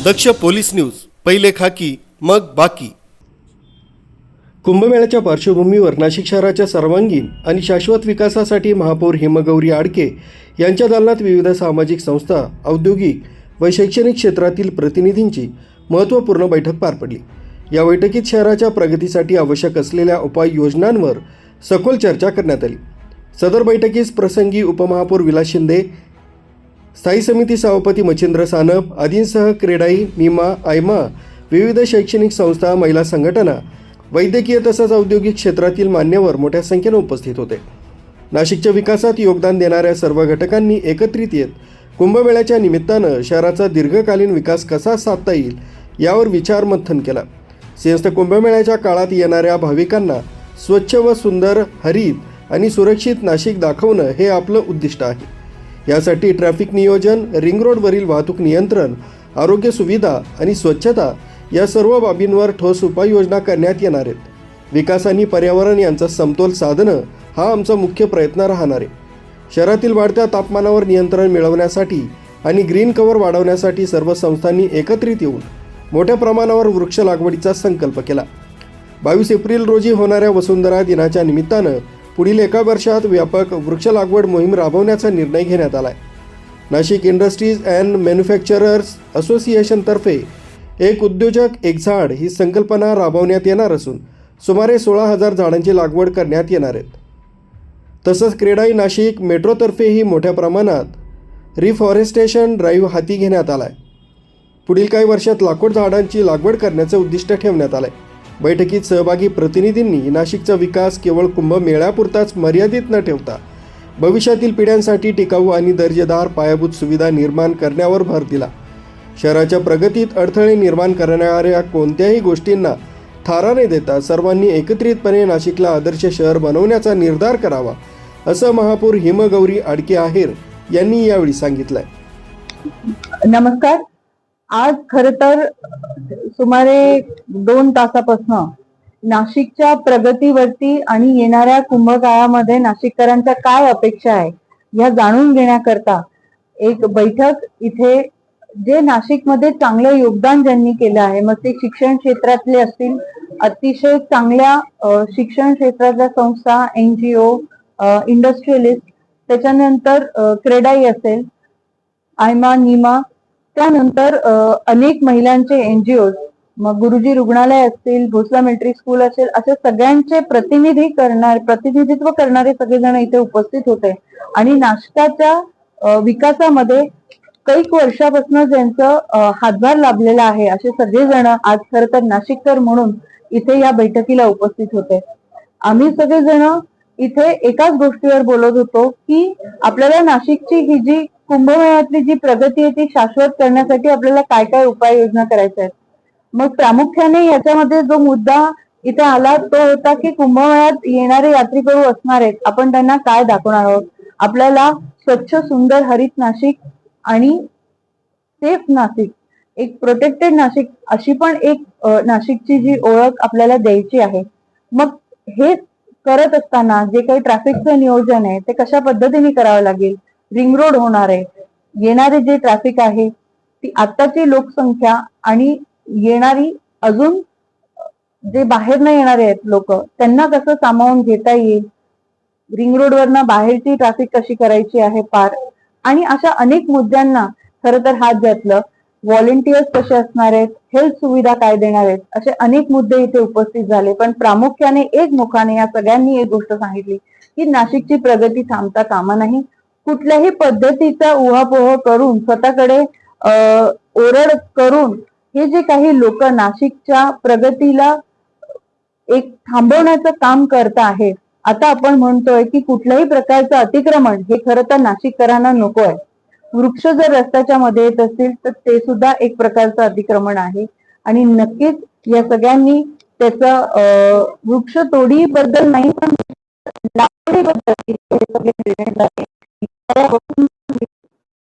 दक्ष police news, पहिले खाकी मग बाकी। कुंभमेळ्याच्या पार्श्वभूमीवर नाशिक शहराच्या सर्वांगीण आणि शाश्वत विकासासाठी महापौर हेमगौरी आडके यांच्या दालनात विविध सामाजिक संस्था, औद्योगिक व शैक्षणिक क्षेत्रातील प्रतिनिधींची महत्त्वपूर्ण बैठक पार पडली। या बैठकीत शहराच्या प्रगतीसाठी आवश्यक असलेल्या उपाययोजनांवर सखोल चर्चा करण्यात आली। सदर बैठकीस प्रसंगी उपमहापौर विलास शिंदे, स्थायी समिती सभापती मच्छिंद्र सानप आदींसह क्रेडाई, नीमा, आयमा, विविध शैक्षणिक संस्था, महिला संघटना, वैद्यकीय तसंच औद्योगिक क्षेत्रातील मान्यवर मोठ्या संख्येने उपस्थित होते। नाशिकच्या विकासात योगदान देणाऱ्या सर्व घटकांनी एकत्रित येत कुंभमेळ्याच्या निमित्तानं शहराचा दीर्घकालीन विकास कसा साधता येईल यावर विचार मंथन केला। सिंहस्थ कुंभमेळ्याच्या काळात येणाऱ्या भाविकांना स्वच्छ व सुंदर, हरित आणि सुरक्षित नाशिक दाखवणं हे आपलं उद्दिष्ट आहे। यासाठी ट्रॅफिक नियोजन, रिंग रोडवरील वाहतूक नियंत्रण, आरोग्य सुविधा आणि स्वच्छता या सर्व बाबींवर ठोस उपाययोजना करण्यात येणार आहेत। विकास आणि पर्यावरण यांचा समतोल साधणं हा आमचा मुख्य प्रयत्न राहणार आहे। शहरातील वाढत्या तापमानावर नियंत्रण मिळवण्यासाठी आणि ग्रीन कव्हर वाढवण्यासाठी सर्व संस्थांनी एकत्रित येऊन मोठ्या प्रमाणावर वृक्ष लागवडीचा संकल्प केला। 22 एप्रिल रोजी होणाऱ्या वसुंधरा दिनाच्या निमित्तानं पुढील एका वर्षात व्यापक वृक्ष लागवड मोहीम राबवण्याचा निर्णय घेण्यात आला आहे। नाशिक इंडस्ट्रीज अँड मॅन्युफॅक्चरर्स असोसिएशनतर्फे एक उद्योजक एक झाड ही संकल्पना राबवण्यात येणार असून सुमारे 16,000 झाडांची लागवड करण्यात येणार आहेत। तसंच क्रेडाई नाशिक मेट्रोतर्फेही मोठ्या प्रमाणात रिफॉरेस्टेशन ड्राईव्ह हाती घेण्यात आला आहे। पुढील काही वर्षात लाखोड झाडांची लागवड करण्याचं उद्दिष्ट ठेवण्यात आलं आहे। बैठकीत सहभागी प्रतिनिधींनी नाशिकचा विकास केवळ कुंभमेळ्यापुरताच मर्यादित न ठेवता भविष्यातील पिढ्यांसाठी टिकाऊ आणि दर्जेदार पायाभूत सुविधा निर्माण करण्यावर भर दिला। शहराच्या प्रगतीत अडथळे निर्माण करणाऱ्या कोणत्याही गोष्टींना थारा न देता सर्वांनी एकत्रितपणे नाशिकला आदर्श शहर बनवण्याचा निर्धार करावा, असं महापौर हेमगौरी आडके आहेर यांनी यावेळी सांगितलंय। नमस्कार। आज खरं तर सुमारे 2 तासापासून नाशिकच्या प्रगतीवरती आणि येणाऱ्या कुंभकाळामध्ये नाशिककरांच्या काय अपेक्षा आहे या जाणून घेण्याकरता एक बैठक इथे जे नाशिकमध्ये चांगलं योगदान ज्यांनी केलं आहे, मग ते शिक्षण क्षेत्रातले असतील, अतिशय चांगल्या शिक्षण क्षेत्रातल्या संस्था, NGO, इंडस्ट्रियलिस्ट, त्याच्यानंतर क्रेडाई असेल, आयमा, नीमा, त्यानंतर अनेक महिलांचे NGOs, मग गुरुजी रुग्णालय असतील, भोसला मिलिटरी स्कूल असेल, असे सगळ्यांचे प्रतिनिधित्व करणारे सगळेजण इथे उपस्थित होते आणि नाशिकच्या विकासामध्ये कैक वर्षापासून ज्यांचं हातभार लाभलेला आहे असे सगळेजण आज खरं तर नाशिककर म्हणून इथे या बैठकीला उपस्थित होते। आम्ही सगळेजण इथे एकाच गोष्टीवर बोलत होतो की आपल्याला नाशिकची ही जी कुंभमेळ्यातली जी प्रगती आहे ती शाश्वत करण्यासाठी आपल्याला काय काय उपाययोजना करायच्या आहेत। मग प्रामुख्याने याच्यामध्ये जो मुद्दा इथे आला तो होता की कुंभमेळ्यात येणारे यात्रेकरू असणार आहेत, आपण त्यांना काय दाखवणार आहोत। आपल्याला स्वच्छ, सुंदर, हरित नाशिक आणि सेफ नाशिक, एक प्रोटेक्टेड नाशिक अशी पण एक नाशिकची जी ओळख आपल्याला द्यायची आहे। मग हे करत असताना जे काही ट्रॅफिकचं नियोजन आहे ते कशा पद्धतीने करावं लागेल, रिंग रोड होणार आहे, येणारे जे ट्रॅफिक आहे ती आत्ताची लोकसंख्या आणि येणारी अजून जे बाहेर न येणारे आहेत लोक त्यांना कसं सामावून घेता येईल, रिंग रोडवरनं बाहेरची ट्रॅफिक कशी करायची आहे पार, आणि अशा अनेक मुद्द्यांना खरं तर हात घातलं। व्हॉलेंटियर्स कसे असणार आहेत, हेल्थ सुविधा काय देणार आहेत, असे अनेक मुद्दे इथे उपस्थित झाले। पण प्रामुख्याने एकमुखाने या सगळ्यांनी एक गोष्ट सांगितली की नाशिकची प्रगती थांबता कामा नाही। कुठल्याही पद्धतीचा उहापोह करून, स्वतःकडे ओरड करून हे जे काही लोक नाशिकच्या प्रगतीला एक थांबवण्याचं काम करत आहेत, आता आपण म्हणतोय की कुठल्याही प्रकारचं अतिक्रमण हे खरं तर नाशिककरांना नको आहे। वृक्ष जर रस्त्याच्या मध्ये येत असतील तर ते सुद्धा एक प्रकारचं अतिक्रमण आहे आणि नक्कीच या सगळ्यांनी त्याचं वृक्ष तोडीबद्दल नाही पण लागवडीबद्दल हे सगळे निर्णय झाले।